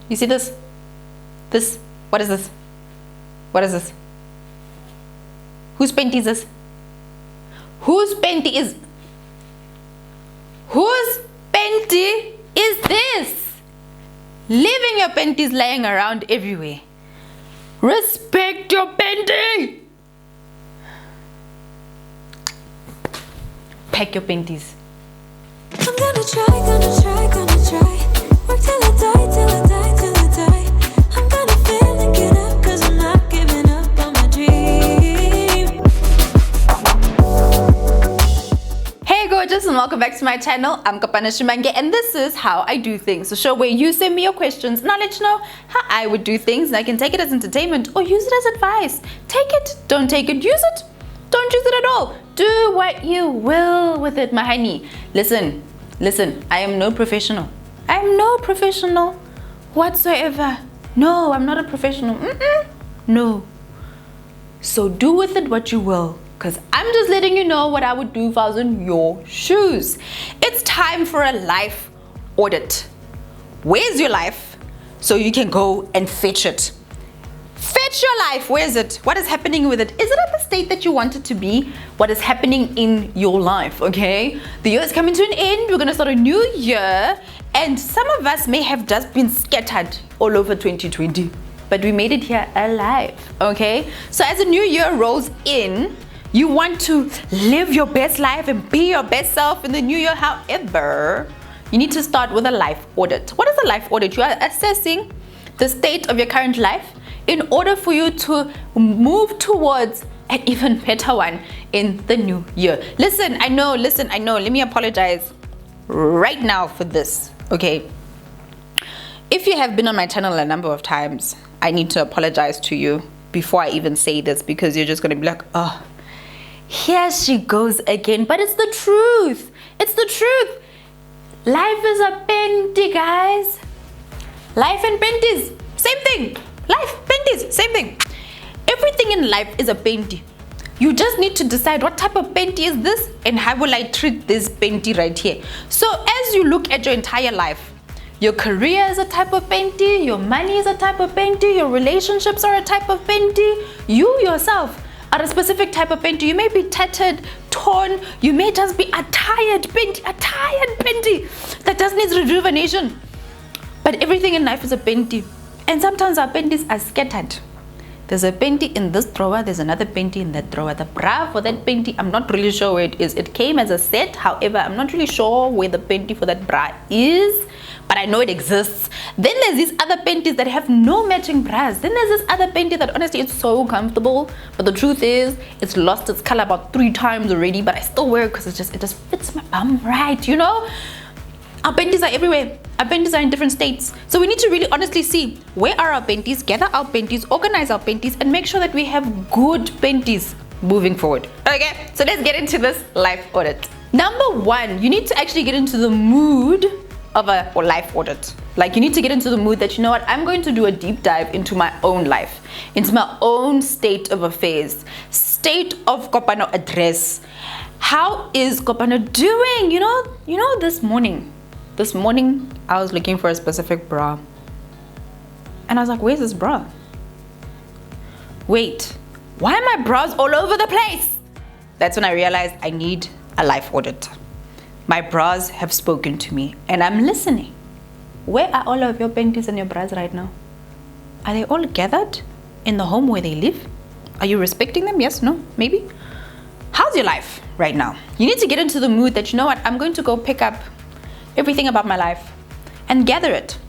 You see this? This, what is this? What is this? Whose panty is this? Whose panty is this? Leaving your panties lying around everywhere. Respect your panty. Pack your panties. I'm gonna try. Work till I die, till I die, till I die. I'm gonna fail and get up, 'cause I'm not giving up on my dream. Hey gorgeous, and welcome back to my channel. I'm Kopano and this is how I do things. The show where you send me your questions and I'll let you know how I would do things, and I can take it as entertainment or use it as advice. Take it, don't take it, use it, don't use it at all. Do what you will with it, my honey. Listen, I am no professional. I am no professional whatsoever. No, I'm not a professional. No. So do with it what you will, because I'm just letting you know what I would do if I was in your shoes. It's time for a life audit. Where's your life? So you can go and fetch it. Fetch your life. Where is it? What is happening with it? Is it at the state that you want it to be? What is happening in your life? Okay, the year is coming to an end. We're gonna start a new year, and some of us may have just been scattered all over 2020, but we made it here alive. Okay, so as a new year rolls in, you want to live your best life and be your best self in the new year. However, you need to start with a life audit. What is a life audit? You are assessing the state of your current life in order for you to move towards an even better one in the new year. Listen, I know. Let me apologize right now for this, okay? If you have been on my channel a number of times, I need to apologize to you before I even say this, because you're just gonna be like, oh, here she goes again. But it's the truth. It's the truth. Life is a panty, guys. Life and panties, same thing. Life, panties, same thing. Everything in life is a panty. You just need to decide what type of panty is this and how will I treat this panty right here. So as you look at your entire life, your career is a type of panty, your money is a type of panty, your relationships are a type of panty, you yourself are a specific type of panty. You may be tattered, torn, you may just be a tired panty that just needs rejuvenation. But everything in life is a panty. And sometimes our panties are scattered. There's a panty in this drawer, there's another panty in that drawer. The bra for that panty, I'm not really sure where it is. It came as a set, however, I'm not really sure where the panty for that bra is, but I know it exists. Then there's these other panties that have no matching bras. Then there's this other panty that honestly it's so comfortable, but the truth is it's lost its color about 3 times already, but I still wear it because it just fits my bum right, you know? Our panties are everywhere. Our panties are in different states. So we need to really honestly see where are our panties, gather our panties, organize our panties, and make sure that we have good panties moving forward. Okay, so let's get into this life audit. Number 1, you need to actually get into the mood of a life audit. Like, you need to get into the mood that, you know what, I'm going to do a deep dive into my own life, into my own state of affairs, state of Kopano address. How is Kopano doing? You know, this morning, I was looking for a specific bra. And I was like, where's this bra? Wait, why are my bras all over the place? That's when I realized I need a life audit. My bras have spoken to me and I'm listening. Where are all of your panties and your bras right now? Are they all gathered in the home where they live? Are you respecting them? Yes, no, maybe? How's your life right now? You need to get into the mood that, you know what, I'm going to go pick up everything about my life and gather it.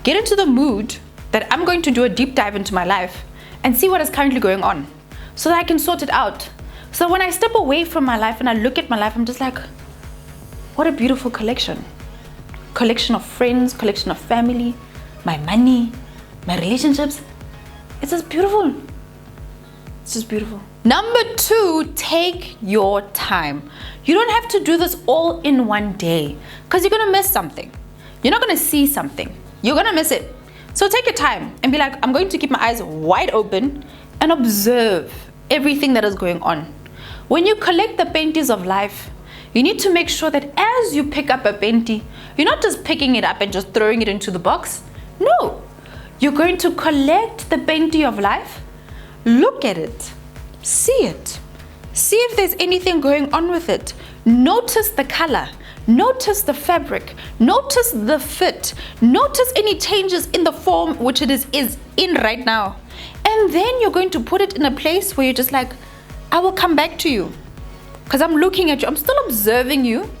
Get into the mood that I'm going to do a deep dive into my life and see what is currently going on so that I can sort it out. So when I step away from my life and I look at my life, I'm just like, what a beautiful collection. Collection of friends, collection of family, my money, my relationships. It's just beautiful. It's just beautiful. Number 2, take your time. You don't have to do this all in one day because you're gonna miss something. You're not gonna see something. You're gonna miss it. So take your time and be like, I'm going to keep my eyes wide open and observe everything that is going on. When you collect the panties of life, you need to make sure that as you pick up a panty, you're not just picking it up and just throwing it into the box. No, You're going to collect the panty of life, look at it, see it, see if there's anything going on with it. Notice the color, notice the fabric, notice the fit, notice any changes in the form which it is in right now. And then you're going to put it in a place where you're just like, I will come back to you because I'm looking at you, I'm still observing you.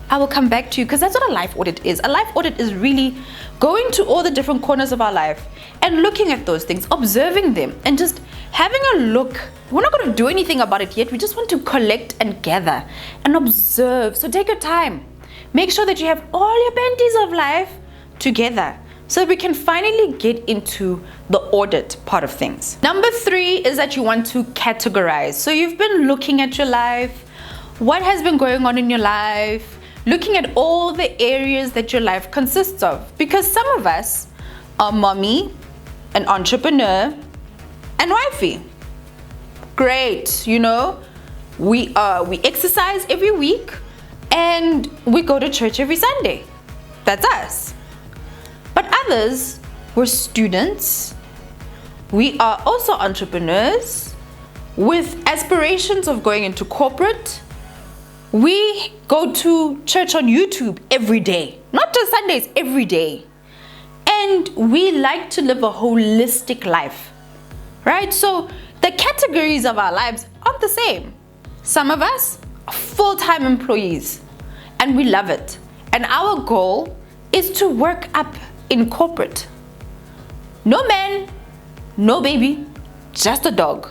I will come back to you, because that's what a life audit is. A life audit is really going to all the different corners of our life and looking at those things, observing them, and just having a look. We're not going to do anything about it yet. We just want to collect and gather and observe. So take your time. Make sure that you have all your panties of life together so that we can finally get into the audit part of things. Number 3 is that you want to categorize. So you've been looking at your life, what has been going on in your life, looking at all the areas that your life consists of. Because some of us are mommy, an entrepreneur, and wifey. Great, you know, we exercise every week and we go to church every Sunday. That's us. But others, we're students. We are also entrepreneurs with aspirations of going into corporate. We go to church on YouTube every day, not just Sundays, every day. And we like to live a holistic life, right? So the categories of our lives aren't the same. Some of us are full-time employees and we love it. And our goal is to work up in corporate. No man, no baby, just a dog.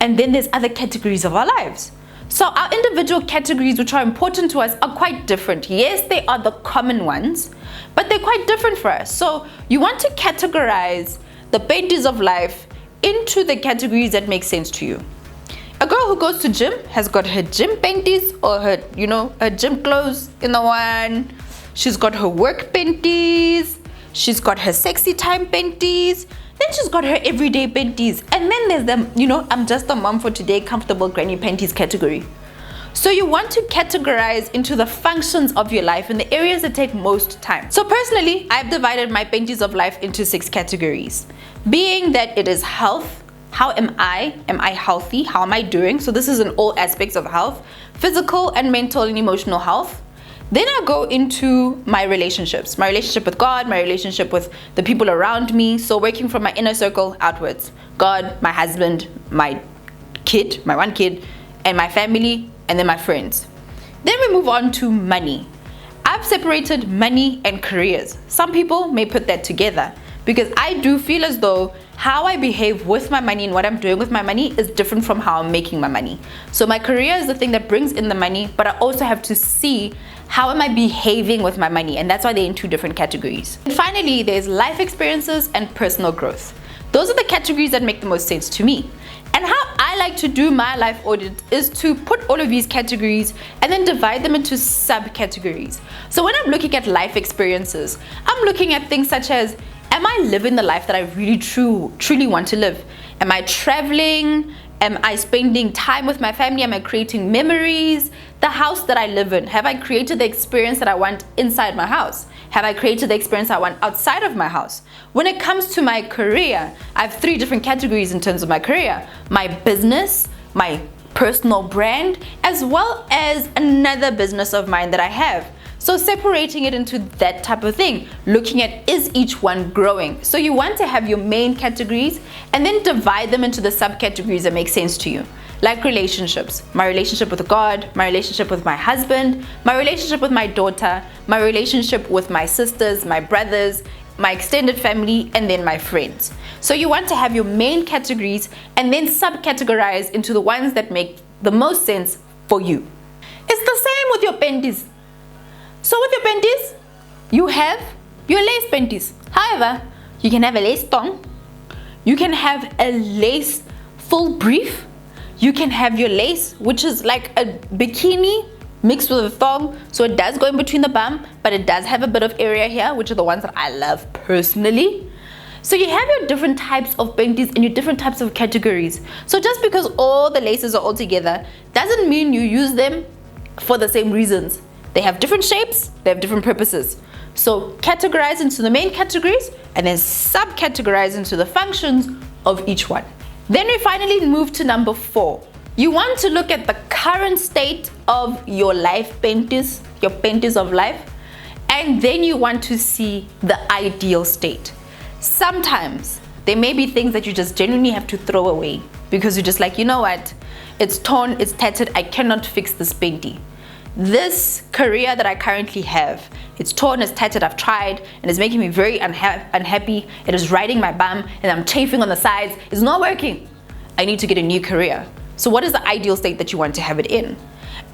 And then there's other categories of our lives. So our individual categories which are important to us are quite different. Yes, they are the common ones, but they're quite different for us. So you want to categorize the panties of life into the categories that make sense to you. A girl who goes to gym has got her gym panties or her, her gym clothes in the one. She's got her work panties. She's got her sexy time panties. Then she's got her everyday panties. And then there's them, I'm just a mom for today, comfortable granny panties category. So you want to categorize into the functions of your life and the areas that take most time. So personally, I've divided my panties of life into 6 categories. Being that it is health. How am I? Am I healthy? How am I doing? So this is in all aspects of health. Physical and mental and emotional health. Then I go into my relationships. My relationship with God, my relationship with the people around me. So working from my inner circle outwards. God, my husband, my kid, my one kid, and my family, and then my friends. Then we move on to money. I've separated money and careers. Some people may put that together because I do feel as though how I behave with my money and what I'm doing with my money is different from how I'm making my money. So my career is the thing that brings in the money, but I also have to see how am I behaving with my money, and that's why they're in 2 different categories. And finally, there's life experiences and personal growth. Those are the categories that make the most sense to me. And how I like to do my life audit is to put all of these categories and then divide them into subcategories. So when I'm looking at life experiences, I'm looking at things such as, am I living the life that I really truly want to live? Am I traveling? Am I spending time with my family? Am I creating memories? The house that I live in, have I created the experience that I want inside my house? Have I created the experience I want outside of my house? When it comes to my career, I have 3 different categories in terms of my career. My business, my personal brand, as well as another business of mine that I have. So separating it into that type of thing, looking at is each one growing. So you want to have your main categories and then divide them into the subcategories that make sense to you. Like relationships, my relationship with God, my relationship with my husband, my relationship with my daughter, my relationship with my sisters, my brothers, my extended family, and then my friends. So you want to have your main categories and then subcategorize into the ones that make the most sense for you. It's the same with your panties. So with your panties, you have your lace panties. However, you can have a lace thong, you can have a lace full brief, you can have your lace, which is like a bikini mixed with a thong, so it does go in between the bum, but it does have a bit of area here, which are the ones that I love personally. So you have your different types of panties and your different types of categories. So just because all the laces are all together doesn't mean you use them for the same reasons. They have different shapes, they have different purposes. So categorize into the main categories and then subcategorize into the functions of each one. Then we finally move to number 4. You want to look at the current state of your life penties, your penties of life, and then you want to see the ideal state. Sometimes there may be things that you just genuinely have to throw away because you're just like, you know what, it's torn, it's tattered, I cannot fix this penty. This career that I currently have, it's torn, it's tattered, I've tried, and it's making me very unhappy. It is riding my bum and I'm chafing on the sides. It's not working. I need to get a new career. So what is the ideal state that you want to have it in?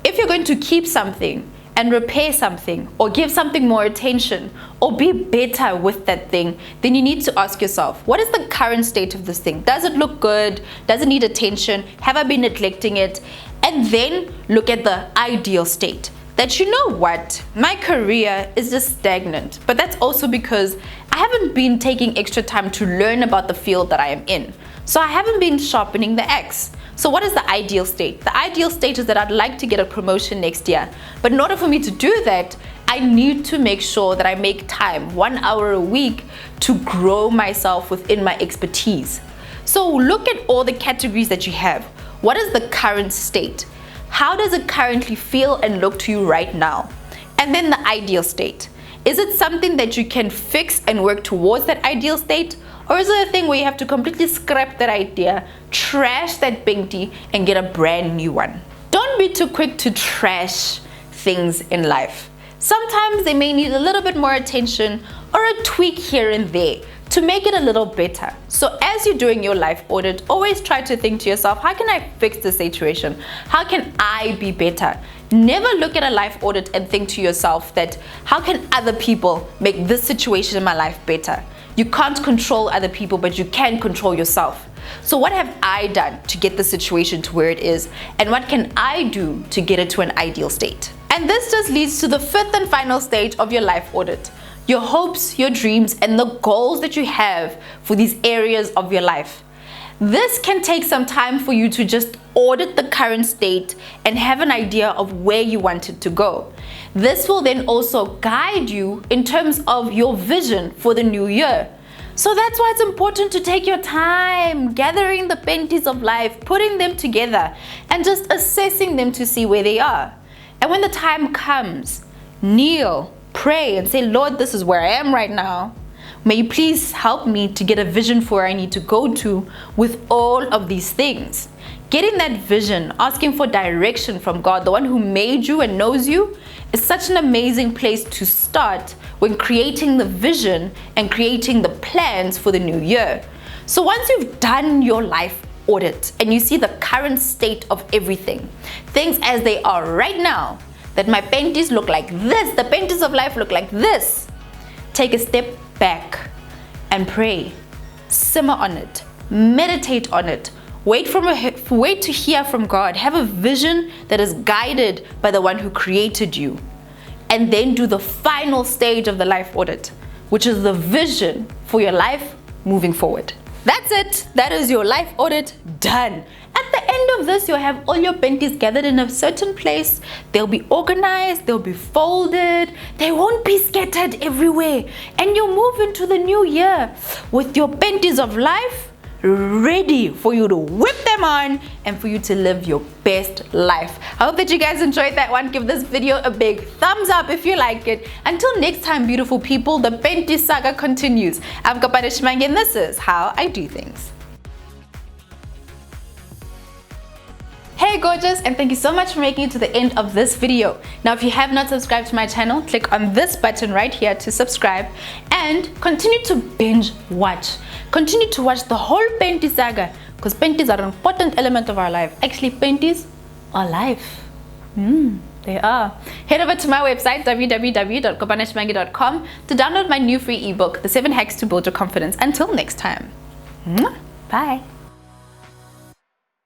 If you're going to keep something and repair something or give something more attention or be better with that thing, then you need to ask yourself, what is the current state of this thing? Does it look good? Does it need attention? Have I been neglecting it? And then look at the ideal state. That you know what, my career is just stagnant, but that's also because I haven't been taking extra time to learn about the field that I am in. So I haven't been sharpening the axe. So what is the ideal state? The ideal state is that I'd like to get a promotion next year. But in order for me to do that, I need to make sure that I make time, 1 hour a week, to grow myself within my expertise. So look at all the categories that you have. What is the current state? How does it currently feel and look to you right now? And then the ideal state. Is it something that you can fix and work towards that ideal state? Or is it a thing where you have to completely scrap that idea, trash that penty, and get a brand new one? Don't be too quick to trash things in life. Sometimes they may need a little bit more attention or a tweak here and there to make it a little better. So as you're doing your life audit, always try to think to yourself, how can I fix this situation? How can I be better? Never look at a life audit and think to yourself that, how can other people make this situation in my life better? You can't control other people, but you can control yourself. So what have I done to get the situation to where it is? And what can I do to get it to an ideal state? And this just leads to the 5th and final stage of your life audit. Your hopes, your dreams, and the goals that you have for these areas of your life. This can take some time for you to just audit the current state and have an idea of where you want it to go. This will then also guide you in terms of your vision for the new year. So that's why it's important to take your time gathering the penties of life, putting them together, and just assessing them to see where they are. And when the time comes, kneel, pray, and say, Lord, this is where I am right now. May you please help me to get a vision for where I need to go to with all of these things. Getting that vision, asking for direction from God, the one who made you and knows you, is such an amazing place to start when creating the vision and creating the plans for the new year. So once you've done your life audit and you see the current state of everything, things as they are right now, that my penties look like this, the penties of life look like this, take a step back and pray. Simmer on it, meditate on it, wait to hear from God, have a vision that is guided by the one who created you, and then do the final stage of the life audit, which is the vision for your life moving forward. That's it. That is your life audit done. At the end of this, you'll have all your penties gathered in a certain place. They'll be organized, they'll be folded, they won't be scattered everywhere. And you'll move into the new year with your penties of life ready for you to whip them on and for you to live your best life. I hope that you guys enjoyed that one. Give this video a big thumbs up if you like it. Until next time, beautiful people, the penty saga continues. I'm Kopano and this is how I do things. Hey gorgeous, and thank you so much for making it to the end of this video. Now if you have not subscribed to my channel, click on this button right here to subscribe and continue to binge watch. Continue to watch the whole penty saga because penties are an important element of our life. Actually, penties are life. They are. Head over to my website www.kopano.com to download my new free ebook, The 7 Hacks to Build Your Confidence. Until next time. Bye.